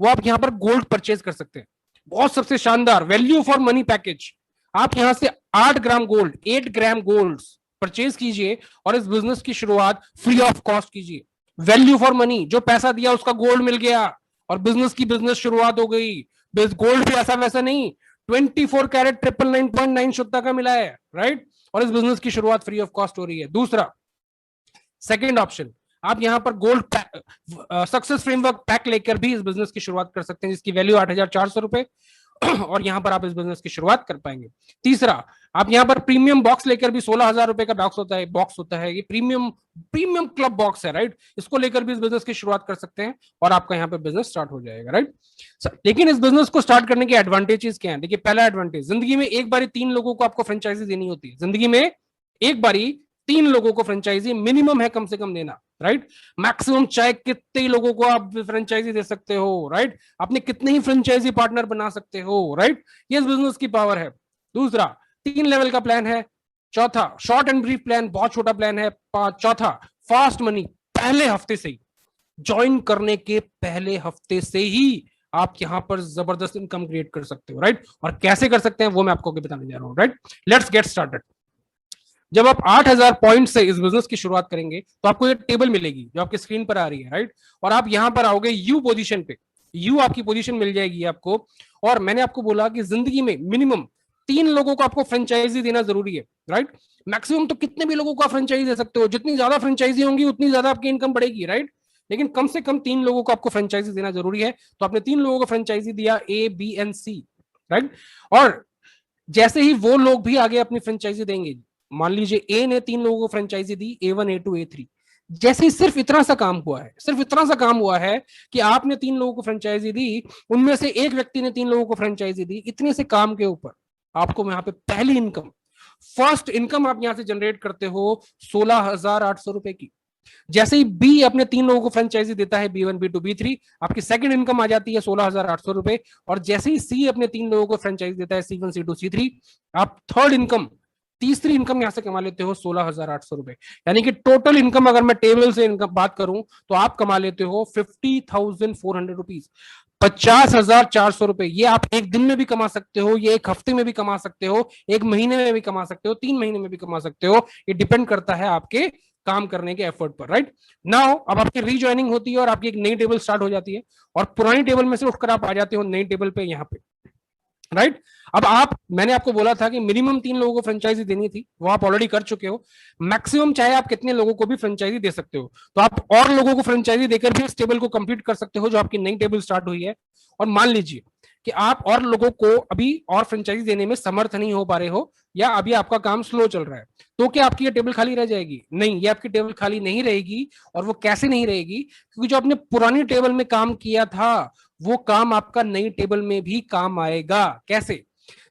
वो आप यहां पर गोल्ड परचेज कर सकते हैं। बहुत सबसे शानदार वैल्यू फॉर मनी पैकेज, आप यहां से 8 gram gold, 8 gram gold purchase कीजिए और इस बिजनेस की शुरुआत फ्री ऑफ कॉस्ट कीजिए। वैल्यू फॉर मनी, जो पैसा दिया उसका गोल्ड मिल गया और बिजनेस शुरुआत हो गई। गोल्ड भी ऐसा वैसा नहीं, 24 कैरेट 999.9 शुद्धता का मिला है, राइट। और इस बिजनेस की शुरुआत फ्री ऑफ कॉस्ट हो रही है। दूसरा, सेकंड ऑप्शन, आप यहां पर गोल्ड सक्सेस फ्रेमवर्क पैक लेकर भी इस बिजनेस की शुरुआत कर सकते हैं जिसकी वैल्यू 8,400 रुपए और यहां पर आप इस बिजनेस की शुरुआत कर पाएंगे। तीसरा, आप यहां पर प्रीमियम बॉक्स लेकर भी 16,000 रुपए का बॉक्स होता है, ये प्रीमियम क्लब बॉक्स है, राइट। इसको लेकर भी इस बिजनेस की शुरुआत कर सकते हैं और आपका यहां पर बिजनेस स्टार्ट हो जाएगा, राइट। लेकिन इस बिजनेस को स्टार्ट करने के एडवांटेजेस क्या है? देखिए, पहला एडवांटेज, जिंदगी में एक बारी 3 लोगों को आपको फ्रेंचाइजी देनी होती है। जिंदगी में एक बारी 3 लोगों को फ्रेंचाइजी मिनिमम है कम से कम देना, राइट। मैक्सिमम चाहे कितने लोगों को आप फ्रेंचाइजी दे सकते हो, राइट। अपने कितने ही फ्रेंचाइजी पार्टनर बना सकते हो, राइट। ये इस बिजनेस की पावर है। दूसरा, 3 लेवल का प्लान है। चौथा, शॉर्ट एंड ब्रीफ प्लान, बहुत छोटा प्लान है। चौथा, फास्ट मनी, पहले हफ्ते से ही, ज्वाइन करने के पहले हफ्ते से ही आप यहां पर जबरदस्त इनकम क्रिएट कर सकते हो, राइट। और कैसे कर सकते हैं वो मैं आपको बताने जा रहा हूं, राइट। Let's get started. जब आप 8,000 पॉइंट से इस बिजनेस की शुरुआत करेंगे तो आपको ये टेबल मिलेगी जो आपकी स्क्रीन पर आ रही है, राइट। और आप यहां पर आओगे यू पोजीशन पे, यू आपकी पोजीशन मिल जाएगी आपको। और मैंने आपको बोला कि जिंदगी में मिनिमम 3 लोगों को आपको फ्रेंचाइजी देना जरूरी है, राइट। मैक्सिमम तो कितने भी लोगों को आप फ्रेंचाइजी दे सकते हो, जितनी ज्यादा फ्रेंचाइजी होंगी उतनी ज्यादा आपकी इनकम बढ़ेगी, राइट। लेकिन कम से कम 3 लोगों को आपको फ्रेंचाइजी देना जरूरी है। तो आपने 3 लोगों को फ्रेंचाइजी दिया, ए, बी एंड सी, राइट। और जैसे ही वो लोग भी आगे अपनी फ्रेंचाइजी देंगे, मान लीजिए ए ने 3 लोगों को फ्रेंचाइजी दी, A1, A2, A3, जैसे ही सिर्फ इतना सा काम हुआ है कि आपने 3 लोगों को फ्रेंचाइजी दी, उनमें से एक व्यक्ति ने 3 लोगों को फ्रेंचाइजी दी, इतने से काम के ऊपर आपको यहाँ पे पहली इनकम फर्स्ट इनकम आप यहां से जनरेट करते हो 16,800 रुपए की। जैसे ही बी अपने 3 लोगों को फ्रेंचाइजी देता है, B1 B2 B3, आपकी सेकंड इनकम आ जाती है 16,800 रुपए। और जैसे ही सी अपने 3 लोगों को फ्रेंचाइजी देता है, C1 C2 C3, आप थर्ड इनकम, तीसरी इनकम यहां से कमा लेते हो 16,800 रुपए। यानी कि टोटल इनकम अगर मैं टेबल से इनकम बात करूं तो आप कमा लेते हो 50,400 रुपीज, 50,400 रुपए। ये आप एक दिन में भी कमा सकते हो, ये एक हफ्ते में भी कमा सकते हो, एक महीने में भी कमा सकते हो, 3 महीने में भी कमा सकते हो। ये डिपेंड करता है आपके काम करने के एफर्ट पर, राइट। नाउ अब आपकी रीज्वाइनिंग होती है और आपकी एक नई टेबल स्टार्ट हो जाती है, और पुरानी टेबल में से उठकर आप आ जाते हो नई टेबल पे, यहाँ पे, राइट। अब आप, मैंने आपको बोला था कि मिनिमम 3 लोगों को फ्रेंचाइजी देनी थी, वो आप ऑलरेडी कर चुके हो। मैक्सिमम चाहे आप कितने लोगों को भी फ्रेंचाइजी दे सकते हो, तो आप और लोगों को फ्रेंचाइजी देकर भी इस टेबल को कंप्लीट कर सकते हो जो आपकी नई टेबल स्टार्ट हुई है। और मान लीजिए कि आप और लोगों को अभी और फ्रेंचाइजी देने में समर्थ नहीं हो पा रहे हो, या अभी आपका काम स्लो चल रहा है, तो क्या आपकी ये टेबल खाली रह जाएगी? नहीं, ये आपकी टेबल खाली नहीं रहेगी। और वो कैसे नहीं रहेगी? क्योंकि जो आपने पुरानी टेबल में काम किया था, वो काम आपका नई टेबल में भी काम आएगा। कैसे?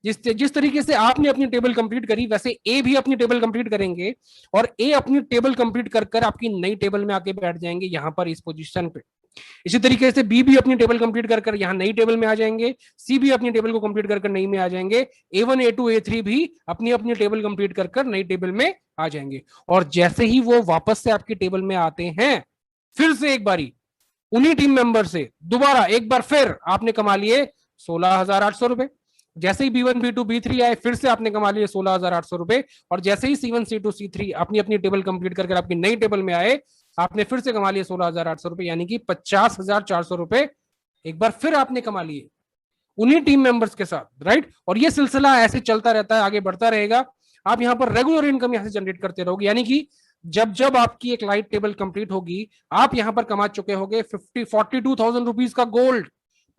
जिस तरीके से आपने अपनी टेबल कंप्लीट करी, वैसे ए भी अपनी टेबल कंप्लीट करेंगे, और ए अपनी टेबल कंप्लीट कर आपकी नई टेबल में आके बैठ जाएंगे, यहां पर इस पोजीशन पे। इसी तरीके से बी भी अपनी टेबल कंप्लीट कर यहाँ नई टेबल में आ जाएंगे, सी भी अपनी टेबल को कंप्लीट कर नई में आ जाएंगे, A1 A2 A3 भी अपनी अपनी टेबल कंप्लीट कर नई टेबल में आ जाएंगे। और जैसे ही वो वापस से आपकी टेबल में आते हैं, फिर से एक बारी उन्हीं टीम मेंबर से दोबारा एक बार फिर आपने कमा लिए 16,800 रुपए। जैसे ही B1 B2 B3 आए, फिर से आपने कमा लिए 16,800 रुपए। और जैसे ही C1 C2 C3 अपनी अपनी टेबल कंप्लीट करके आपकी नई टेबल में आए, आपने फिर से कमा लिए 16,800 रुपए, यानी कि 50,400 रुपए एक बार फिर आपने कमा लिए उन्हीं टीम मेंबर्स के साथ, राइट। और ये सिलसिला ऐसे चलता रहता है, आगे बढ़ता रहेगा। आप यहां पर रेगुलर इनकम यहां से जनरेट करते रहोगे, यानी कि जब जब आपकी एक लाइट टेबल कंप्लीट होगी, आप यहां पर कमा चुके होगे 42,000 रुपीज का गोल्ड,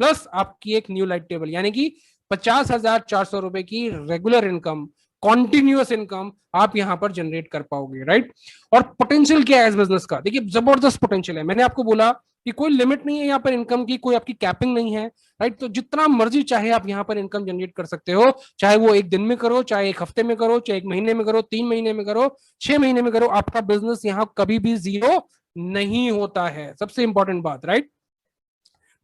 प्लस आपकी एक न्यू लाइट टेबल, यानी कि 50,400 रुपए की रेगुलर इनकम, कॉन्टिन्यूअस इनकम आप यहां पर जनरेट कर पाओगे, राइट। और पोटेंशियल क्या है इस बिजनेस का? देखिए, जबरदस्त पोटेंशियल है। मैंने आपको बोला कि कोई लिमिट नहीं है यहाँ पर इनकम की, कोई आपकी कैपिंग नहीं है, राइट। तो जितना मर्जी चाहे आप यहाँ पर इनकम जनरेट कर सकते हो, चाहे वो एक दिन में करो, चाहे एक हफ्ते में करो, चाहे एक महीने में करो, 3 महीने में करो, 6 महीने में करो, आपका बिजनेस यहाँ कभी भी जीरो नहीं होता है। सबसे इंपॉर्टेंट बात, राइट।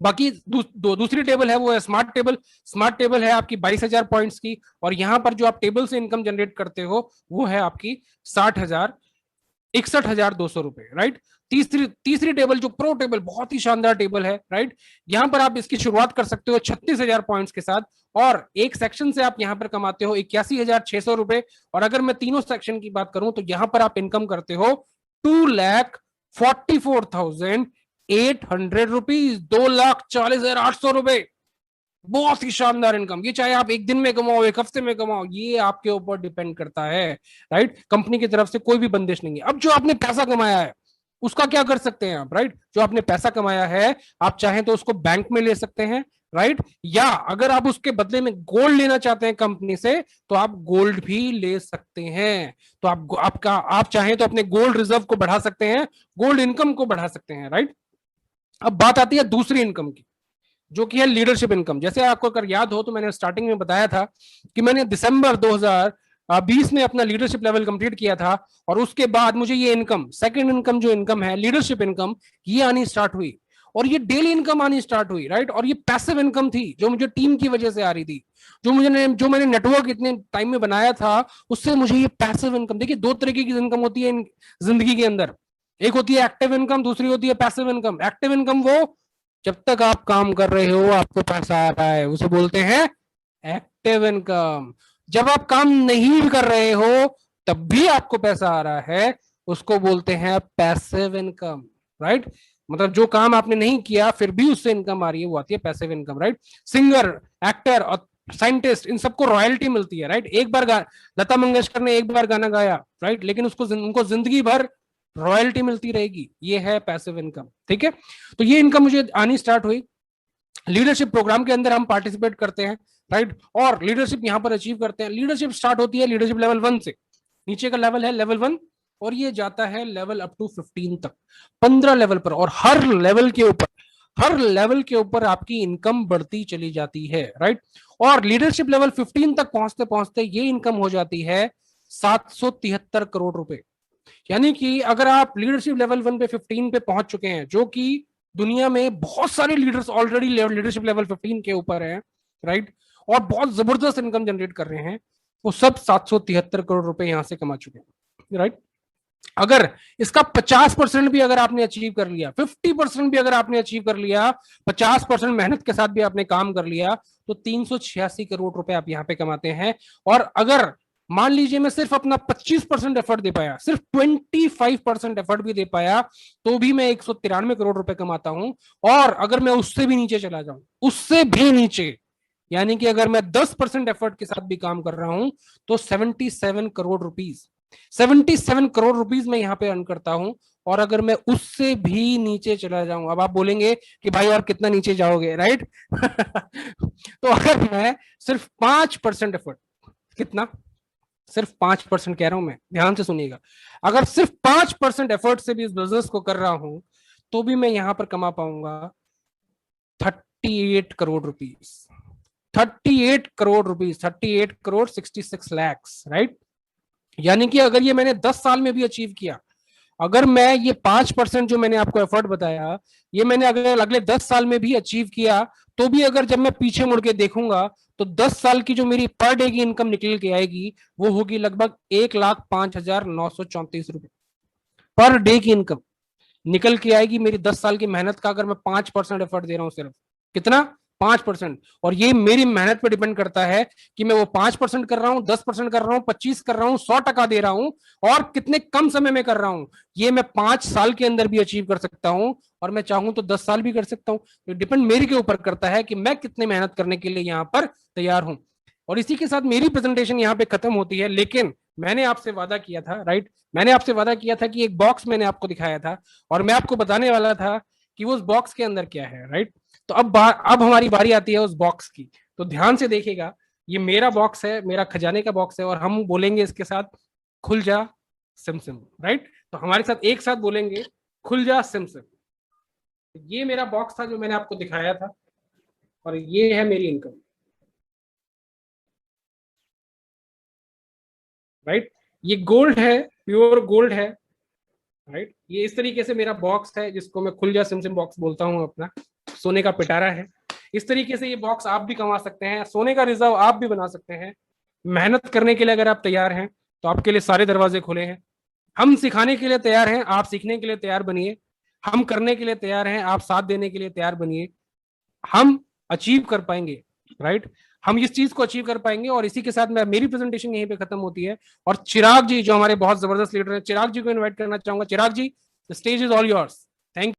बाकी दूसरी टेबल है वो है स्मार्ट टेबल। स्मार्ट टेबल है आपकी 22,000 पॉइंट्स की, और यहां पर जो आप टेबल से इनकम जनरेट करते हो वो है आपकी 61,200 रुपए, राइट। तीसरी टेबल जो प्रो टेबल, बहुत ही शानदार टेबल है, राइट। यहां पर आप इसकी शुरुआत कर सकते हो 36,000 पॉइंट्स के साथ, और एक सेक्शन से आप यहां पर कमाते हो 81,600 रुपए। और अगर मैं तीनों सेक्शन की बात करूं तो यहां पर आप इनकम करते हो 2,44,800 रुपीज, 2,40,800 रुपए। बहुत ही शानदार इनकम। ये चाहे आप एक दिन में कमाओ, एक हफ्ते में कमाओ, ये आपके ऊपर डिपेंड करता है, राइट। कंपनी की तरफ से कोई भी बंदिश नहीं है। अब जो आपने पैसा कमाया है उसका क्या कर सकते हैं आप, राइट। जो आपने पैसा कमाया है, आप चाहें तो उसको बैंक में ले सकते हैं, राइट। या अगर आप उसके बदले में गोल्ड लेना चाहते हैं कंपनी से, तो आप गोल्ड भी ले सकते हैं। तो आप चाहें तो अपने गोल्ड रिजर्व को बढ़ा सकते हैं, गोल्ड इनकम को बढ़ा सकते हैं, राइट। अब बात आती है दूसरी इनकम की, जो कि है लीडरशिप इनकम। जैसे आपको अगर याद हो तो मैंने स्टार्टिंग में बताया था कि मैंने दिसंबर 2020 में अपना लीडरशिप लेवल कंप्लीट किया था, और उसके बाद मुझे ये इनकम, सेकंड इनकम जो इनकम है, लीडरशिप इनकम, ये आनी स्टार्ट हुई, और ये डेली इनकम आनी स्टार्ट हुई, राइट। और ये पैसिव इनकम थी जो मुझे टीम की वजह से आ रही थी, जो मैंने नेटवर्क इतने टाइम में बनाया था, उससे मुझे ये पैसिव इनकम। देखिए, दो तरीके की इनकम होती है जिंदगी के अंदर, एक होती है एक्टिव इनकम, दूसरी होती है पैसिव इनकम। एक्टिव इनकम वो जब तक आप काम कर रहे हो आपको पैसा आ रहा है, उसे बोलते हैं एक्टिव इनकम। जब आप काम नहीं कर रहे हो तब भी आपको पैसा आ रहा है, उसको बोलते हैं पैसिव इनकम, राइट। मतलब जो काम आपने नहीं किया फिर भी उससे इनकम आ रही है, वो आती है passive income, right. Singer, actor और साइंटिस्ट, इन सबको रॉयल्टी मिलती है, राइट। एक बार लता मंगेशकर ने एक बार गाना गाया, राइट, लेकिन उनको जिंदगी भर रॉयल्टी मिलती रहेगी। ये है पैसिव इनकम, ठीक है। तो ये इनकम मुझे आनी स्टार्ट हुई। लीडरशिप प्रोग्राम के अंदर हम पार्टिसिपेट करते हैं, राइट, और लीडरशिप यहां पर अचीव करते हैं। लीडरशिप स्टार्ट होती है लीडरशिप लेवल 1 से, नीचे का लेवल है लेवल 1, और ये जाता है लेवल अप टू 15 तक, 15 लेवल पर। और हर लेवल के ऊपर आपकी इनकम बढ़ती चली जाती है, राइट। और लीडरशिप लेवल 15 तक पहुंचते पहुंचते ये इनकम हो जाती है 773 करोड़ रुपए। यानी कि अगर आप लीडरशिप लेवल 1 पे 15 पे पहुंच चुके हैं, जो कि दुनिया में बहुत सारे लीडर्स ऑलरेडी लीडरशिप लेवल 15 के ऊपर हैं, राइट, और बहुत जबरदस्त इनकम जनरेट कर रहे हैं, वो सब 773 करोड़ रुपए यहां से कमा चुके हैं, राइट। अगर इसका 50% भी अगर आपने अचीव कर लिया, 50% भी अगर आपने अचीव कर लिया, 50% मेहनत के साथ भी आपने काम कर लिया, तो 386 करोड़ रुपए आप यहां पे कमाते हैं। और अगर मान लीजिए मैं सिर्फ अपना 25% एफर्ट दे पाया, सिर्फ 25% एफर्ट भी दे पाया, तो भी मैं 193 करोड़ रुपए कमाता हूं। और अगर मैं उससे भी नीचे चला जाऊं, उससे भी नीचे, यानी कि अगर मैं 10% एफर्ट के साथ भी काम कर रहा हूं, तो 77 करोड़ रुपीज, 77 करोड़ रुपीज मैं यहां पे अर्न करता हूं। और अगर मैं उससे भी नीचे चला जाऊं, अब आप बोलेंगे कि भाई और कितना नीचे जाओगे, राइट? तो अगर मैं सिर्फ 5% एफर्ट, कितना, सिर्फ 5% कह रहा हूं मैं, ध्यान से सुनिएगा, अगर सिर्फ 5% एफर्ट से भी इस बिजनेस को कर रहा हूं, तो भी मैं यहां पर कमा पाऊंगा 38 crore rupees, 38 crore rupees, 38 crore 66 lakhs, right. यानी कि अगर ये मैंने 10 साल में भी अचीव किया, अगर मैं ये 5% जो मैंने आपको एफर्ट बताया, ये मैंने अगर अगले 10 साल में भी अचीव किया, तो भी अगर जब मैं पीछे मुड़ के देखूंगा, तो 10 साल की जो मेरी पर डे की इनकम निकल के आएगी, वो होगी लगभग 1,05,934 रुपए पर डे की इनकम निकल के आएगी मेरी 10 साल की मेहनत का, अगर मैं 5% एफर्ट दे रहा हूं सिर्फ। कितना? 5%। और ये मेरी मेहनत पे डिपेंड करता है कि मैं वो 5% कर रहा हूं, 10% कर रहा हूं, 25 कर रहा हूं, 100% दे रहा हूं, और कितने कम समय में कर रहा हूं। ये मैं 5 साल के अंदर भी अचीव कर सकता हूं, और मैं चाहूं तो 10 साल भी कर सकता हूं। तो डिपेंड मेरे के ऊपर करता है कि मैं कितने मेहनत करने के लिए यहां पर तैयार हूं। और इसी के साथ मेरी प्रेजेंटेशन यहां पे खत्म होती है, लेकिन मैंने आपसे वादा किया था, राइट, मैंने आपसे वादा किया था कि एक बॉक्स मैंने आपको दिखाया था, और मैं आपको बताने वाला था कि वो उस बॉक्स के अंदर क्या है, राइट। तो अब हमारी बारी आती है उस बॉक्स की। तो ध्यान से देखिएगा, ये मेरा बॉक्स है, मेरा खजाने का बॉक्स है, और हम बोलेंगे इसके साथ, खुल जा सिम सिम, राइट। तो हमारे साथ एक साथ बोलेंगे, खुल जा सिम सिम। ये मेरा बॉक्स था जो मैंने आपको दिखाया था, और ये है मेरी इनकम, राइट। ये गोल्ड है, प्योर गोल्ड है, राइट। ये इस तरीके से मेरा बॉक्स है, जिसको मैं खुल जा सिम सिम बॉक्स बोलता हूँ अपना, सोने का पिटारा है। इस तरीके से ये बॉक्स आप भी कमा सकते हैं, सोने का रिजर्व आप भी बना सकते हैं। मेहनत करने के लिए अगर आप तैयार हैं, तो आपके लिए सारे दरवाजे खुले हैं। हम सिखाने के लिए तैयार हैं, आप सीखने के लिए तैयार बनिए। हम करने के लिए तैयार हैं, आप साथ देने के लिए तैयार बनिए। हम अचीव कर पाएंगे, राइट। हम इस चीज को अचीव कर पाएंगे। और इसी के साथ मैं, मेरी प्रेजेंटेशन यहीं पे खत्म होती है। और चिराग जी, जो हमारे बहुत जबरदस्त लीडर हैं, चिराग जी को इन्वाइट करना चाहूंगा। Chirag ji, the stage is all yours.